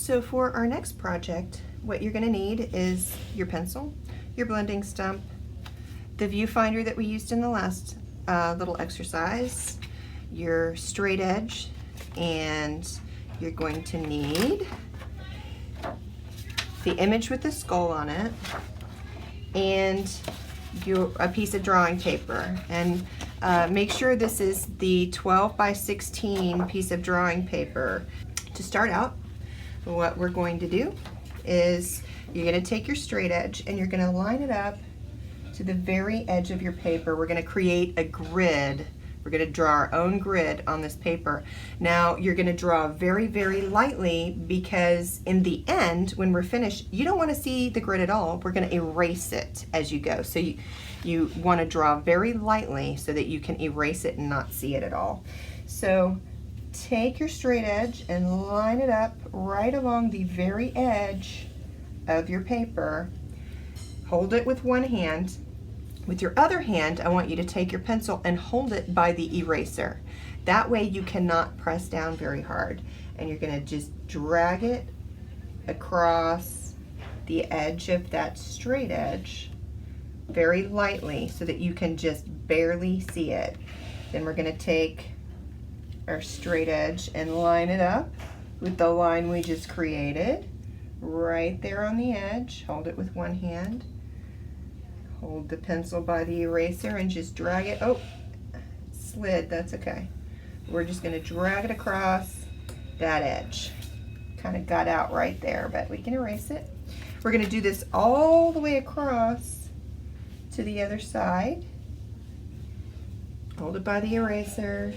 So for our next project, what you're going to need is your pencil, your blending stump, the viewfinder that we used in the last little exercise, your straight edge, and you're going to need the image with the skull on it, and a piece of drawing paper. And make sure this is the 12 by 16 piece of drawing paper. To start out, what we're going to do is you're going to take your straight edge and you're going to line it up to the very edge of your paper. We're going to create a grid. We're going to draw our own grid on this paper. Now you're going to draw very, very lightly, because in the end, when we're finished, you don't want to see the grid at all. We're going to erase it as you go. So you want to draw very lightly so that you can erase it and not see it at all. So take your straight edge and line it up right along the very edge of your paper. Hold it with one hand. With your other hand, I want you to take your pencil and hold it by the eraser. That way you cannot press down very hard. And you're going to just drag it across the edge of that straight edge very lightly so that you can just barely see it. Then we're going to take our straight edge and line it up with the line we just created right there on the edge. Hold it with one hand. Hold the pencil by the eraser and just drag it. Oh, it slid, that's okay. We're just going to drag it across that edge. Kind of got out right there, but we can erase it. We're going to do this all the way across to the other side. Hold it by the eraser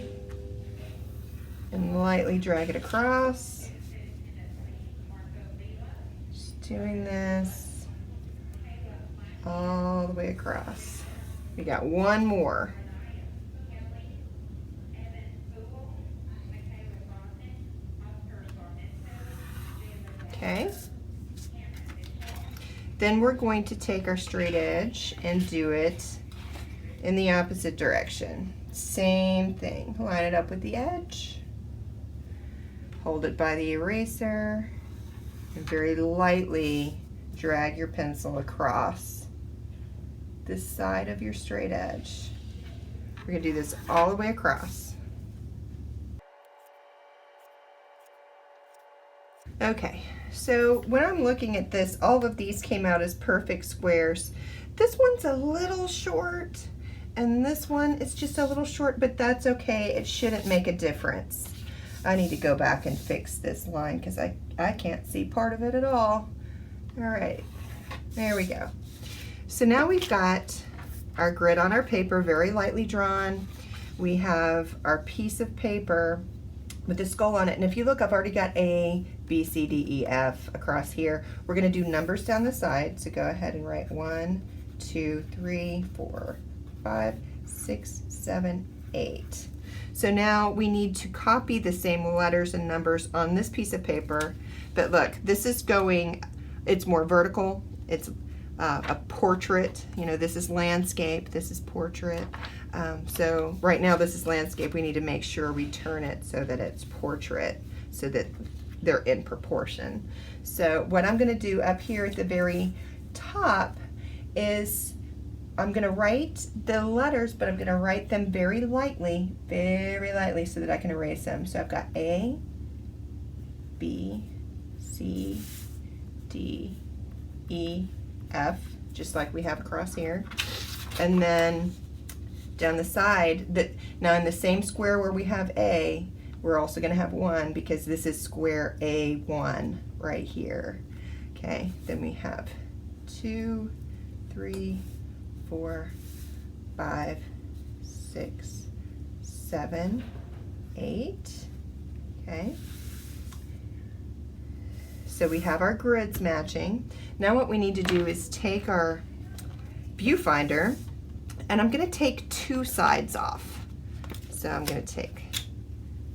and lightly drag it across. Just doing this all the way across. We got one more. Okay. Then we're going to take our straight edge and do it in the opposite direction. Same thing. Line it up with the edge. Hold it by the eraser and very lightly drag your pencil across this side of your straight edge. We're going to do this all the way across. Okay, so when I'm looking at this, all of these came out as perfect squares. This one's a little short, and this one is just a little short, but that's okay. It shouldn't make a difference. I need to go back and fix this line because I can't see part of it at all. All right, there we go. So now we've got our grid on our paper, very lightly drawn. We have our piece of paper with the skull on it. And if you look, I've already got A, B, C, D, E, F across here. We're going to do numbers down the side. So go ahead and write 1, 2, 3, 4, 5, 6, 7, 8. So now we need to copy the same letters and numbers on this piece of paper. But look, this is going, it's more vertical. It's a portrait, you know, this is landscape, this is portrait. So right now this is landscape. We need to make sure we turn it so that it's portrait, so that they're in proportion. So what I'm going to do up here at the very top is I'm going to write the letters, but I'm going to write them very lightly so that I can erase them. So I've got A, B, C, D, E, F, just like we have across here. And then down the side, now in the same square where we have A, we're also going to have 1 because this is square A1 right here. Okay, then we have 2, 3, 4, 5, 6, 7, 8. Okay. So we have our grids matching. Now what we need to do is take our viewfinder, and I'm going to take 2 sides off. So I'm going to take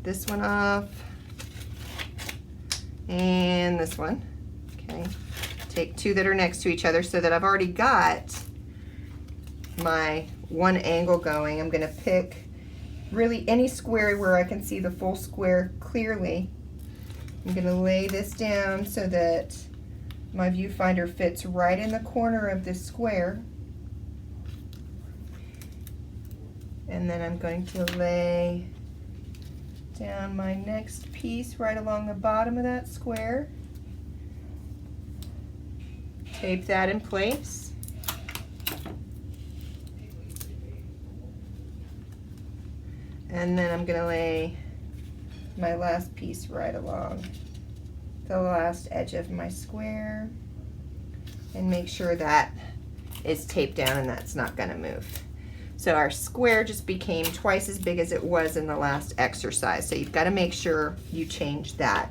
this one off and this one. Okay. Take 2 that are next to each other so that I've already got my one angle going. I'm going to pick really any square where I can see the full square clearly. I'm going to lay this down so that my viewfinder fits right in the corner of this square. And then I'm going to lay down my next piece right along the bottom of that square. Tape that in place. And then I'm going to lay my last piece right along the last edge of my square and make sure that is taped down and that's not going to move. So our square just became twice as big as it was in the last exercise. So you've got to make sure you change that.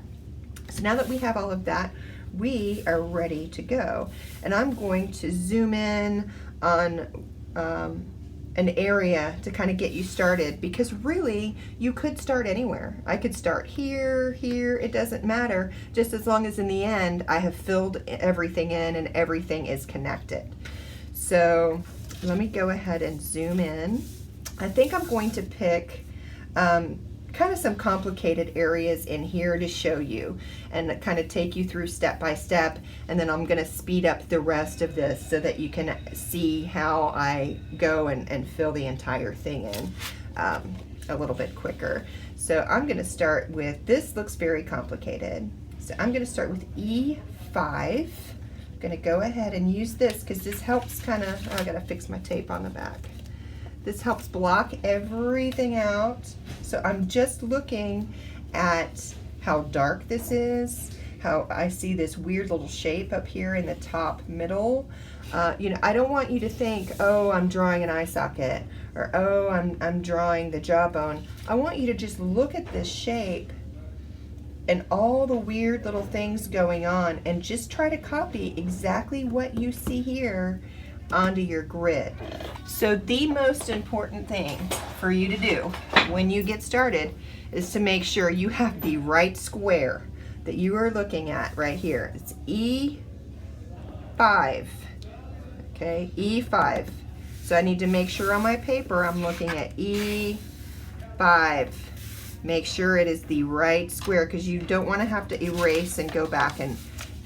So now that we have all of that, we are ready to go. And I'm going to zoom in on an area to kind of get you started, because really you could start anywhere. I could start here, here, it doesn't matter, just as long as in the end I have filled everything in and everything is connected. So let me go ahead and zoom in. I think I'm going to pick kind of some complicated areas in here to show you and kind of take you through step by step, and then I'm going to speed up the rest of this so that you can see how I go and fill the entire thing in a little bit quicker. So I'm going to start with, this looks very complicated, so I'm going to start with E5. I'm going to go ahead and use this because this helps kind of, oh, I got to fix my tape on the back. This helps block everything out. So I'm just looking at how dark this is, how I see this weird little shape up here in the top middle. You know, I don't want you to think, oh, I'm drawing an eye socket, or oh, I'm drawing the jawbone. I want you to just look at this shape and all the weird little things going on and just try to copy exactly what you see here onto your grid. So the most important thing for you to do when you get started is to make sure you have the right square that you are looking at right here. It's E5, okay, E5. So I need to make sure on my paper I'm looking at E5. Make sure it is the right square because you don't want to have to erase and go back and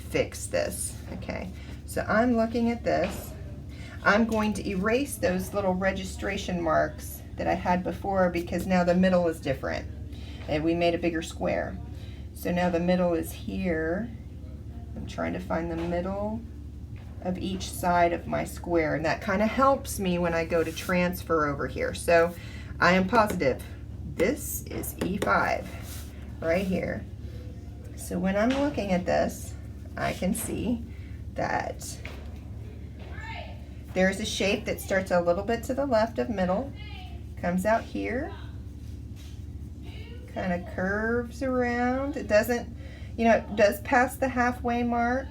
fix this. Okay, so I'm looking at this. I'm going to erase those little registration marks that I had before because now the middle is different and we made a bigger square. So now the middle is here. I'm trying to find the middle of each side of my square, and that kind of helps me when I go to transfer over here. So I am positive this is E5 right here. So when I'm looking at this, I can see that there's a shape that starts a little bit to the left of middle, comes out here, kind of curves around. It doesn't, you know, it does pass the halfway mark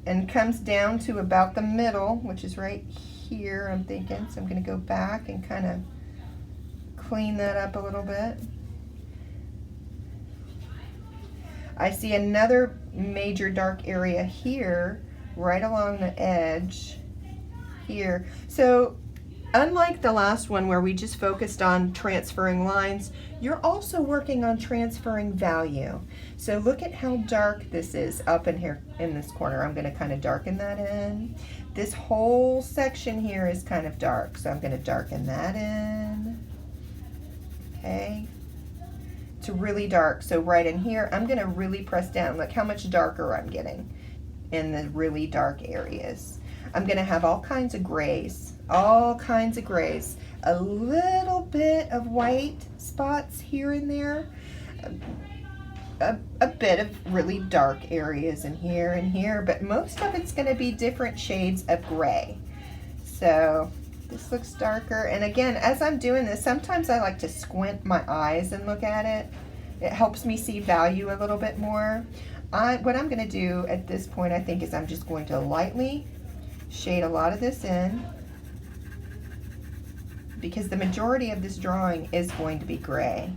and comes down to about the middle, which is right here, I'm thinking. So I'm going to go back and kind of clean that up a little bit. I see another major dark area here, right along the edge here. So unlike the last one where we just focused on transferring lines, you're also working on transferring value. So look at how dark this is up in here in this corner. I'm going to kind of darken that in. This whole section here is kind of dark, so I'm going to darken that in. Okay, it's really dark. So right in here, I'm going to really press down. Look how much darker I'm getting in the really dark areas. I'm going to have all kinds of grays, a little bit of white spots here and there, a bit of really dark areas in here and here, but most of it's going to be different shades of gray. So this looks darker, and again, as I'm doing this, sometimes I like to squint my eyes and look at it. It helps me see value a little bit more. What I'm going to do at this point, I think, is I'm just going to lightly shade a lot of this in because the majority of this drawing is going to be gray.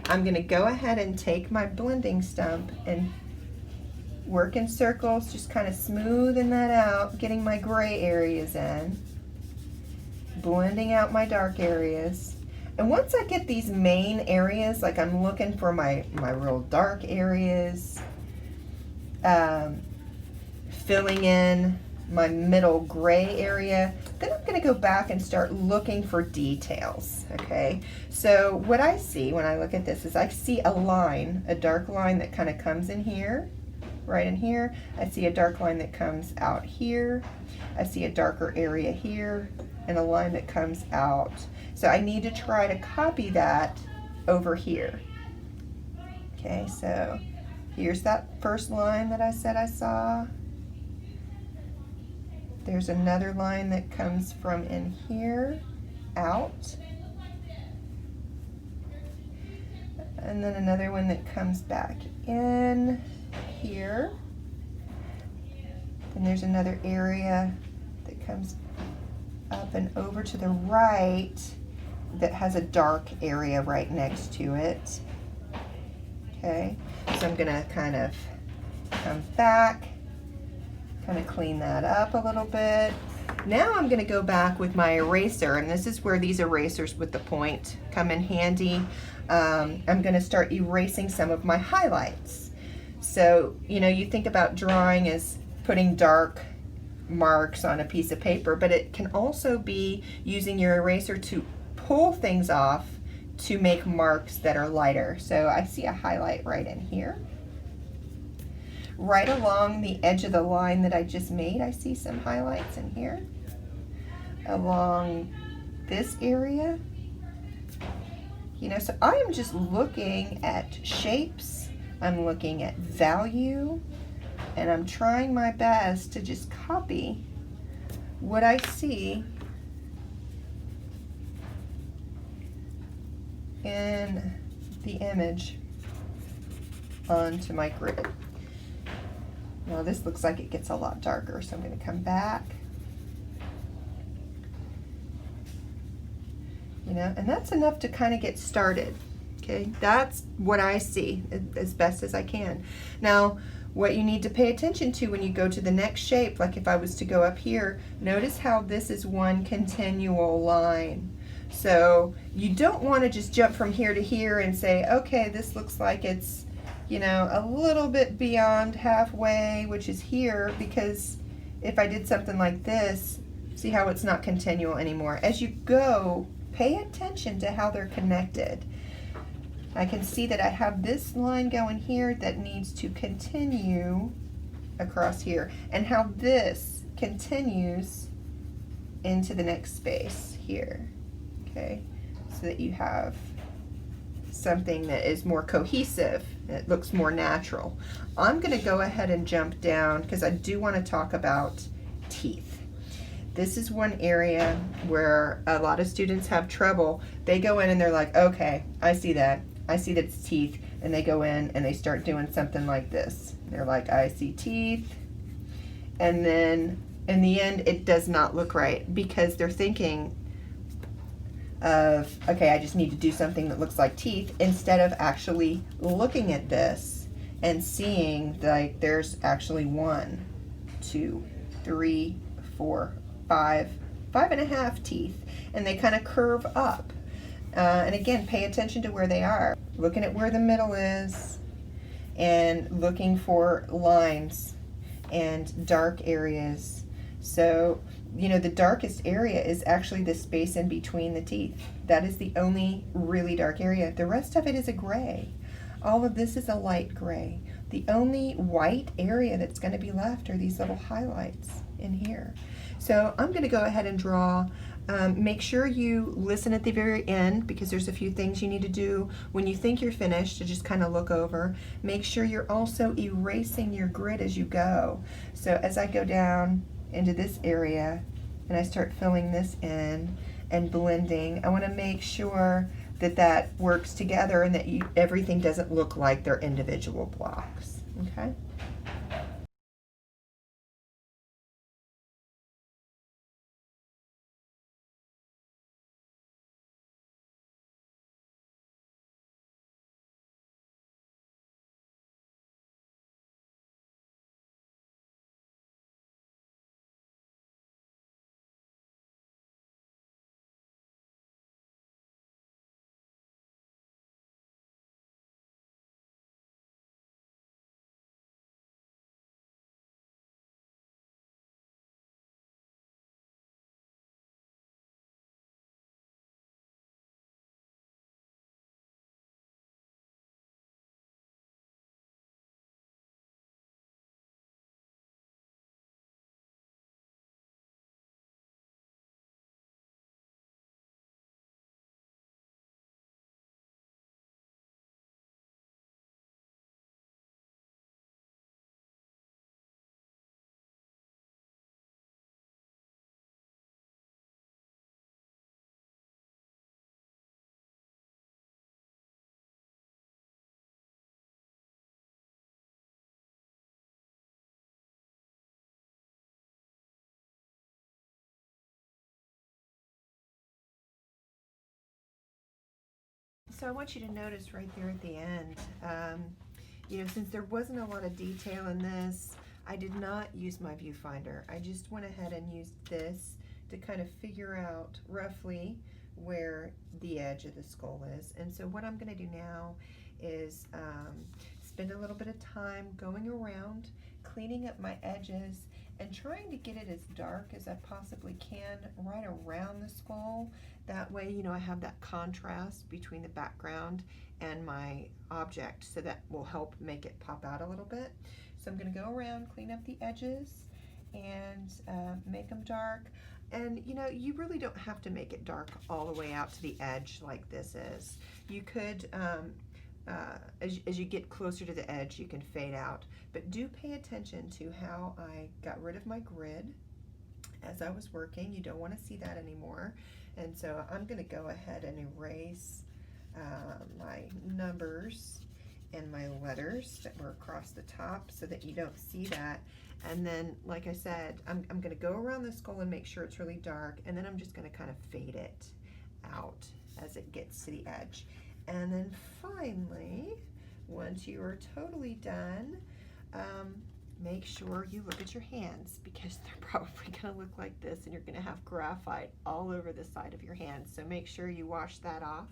I'm going to go ahead and take my blending stump and work in circles, just kind of smoothing that out, getting my gray areas in, blending out my dark areas, And once I get these main areas, like I'm looking for my real dark areas, filling in my middle gray area, then I'm gonna go back and start looking for details, okay? So what I see when I look at this is I see a line, a dark line that kind of comes in here, right in here. I see a dark line that comes out here. I see a darker area here and a line that comes out. So I need to try to copy that over here. Okay, so here's that first line that I said I saw. There's another line that comes from in here out. And then another one that comes back in here. Then there's another area that comes up and over to the right that has a dark area right next to it. Okay, so I'm gonna kind of come back, kind of clean that up a little bit. Now I'm gonna go back with my eraser, and this is where these erasers with the point come in handy. I'm gonna start erasing some of my highlights. So, you know, you think about drawing as putting dark marks on a piece of paper, but it can also be using your eraser to pull things off to make marks that are lighter. So I see a highlight right in here. Right along the edge of the line that I just made, I see some highlights in here. Along this area. You know, so I am just looking at shapes, I'm looking at value, and I'm trying my best to just copy what I see in the image onto my grid. Now this looks like it gets a lot darker, so I'm going to come back. You know, and that's enough to kind of get started. Okay, that's what I see as best as I can. Now, what you need to pay attention to when you go to the next shape, like if I was to go up here, notice how this is one continual line. So you don't want to just jump from here to here and say, okay, this looks like it's, you know, a little bit beyond halfway, which is here, because if I did something like this, see how it's not continual anymore. As you go, pay attention to how they're connected. I can see that I have this line going here that needs to continue across here, and how this continues into the next space here, okay? So that you have something that is more cohesive, it looks more natural. I'm gonna go ahead and jump down because I do want to talk about teeth. This is one area where a lot of students have trouble. They go in and they're like, okay, I see that. I see that it's teeth. And they go in and they start doing something like this. They're like, I see teeth. And then in the end, it does not look right because they're thinking of, okay, I just need to do something that looks like teeth, instead of actually looking at this and seeing like there's actually 1, 2, 3, 4, 5 and a half teeth, and they kind of curve up. And again, pay attention to where they are. Looking at where the middle is and looking for lines and dark areas. So, you know, the darkest area is actually the space in between the teeth. That is the only really dark area. The rest of it is a gray. All of this is a light gray. The only white area that's going to be left are these little highlights in here. So I'm going to go ahead and draw. Make sure you listen at the very end, because there's a few things you need to do when you think you're finished to just kind of look over. Make sure you're also erasing your grid as you go. So as I go down into this area and I start filling this in and blending, I want to make sure that that works together and that everything doesn't look like they're individual blocks. Okay. So I want you to notice right there at the end, you know, since there wasn't a lot of detail in this, I did not use my viewfinder. I just went ahead and used this to kind of figure out roughly where the edge of the skull is. And so what I'm going to do now is spend a little bit of time going around, cleaning up my edges, and trying to get it as dark as I possibly can right around the skull. That way, you know, I have that contrast between the background and my object, so that will help make it pop out a little bit. So I'm going to go around, clean up the edges, and make them dark. And you know, you really don't have to make it dark all the way out to the edge like this is. You could, as you get closer to the edge, you can fade out. But do pay attention to how I got rid of my grid as I was working. You don't want to see that anymore. And so I'm going to go ahead and erase my numbers and my letters that were across the top so that you don't see that. And then, like I said, I'm going to go around the skull and make sure it's really dark, and then I'm just going to kind of fade it out as it gets to the edge. And then finally, once you are totally done, make sure you look at your hands, because they're probably going to look like this, and you're going to have graphite all over the side of your hands. So make sure you wash that off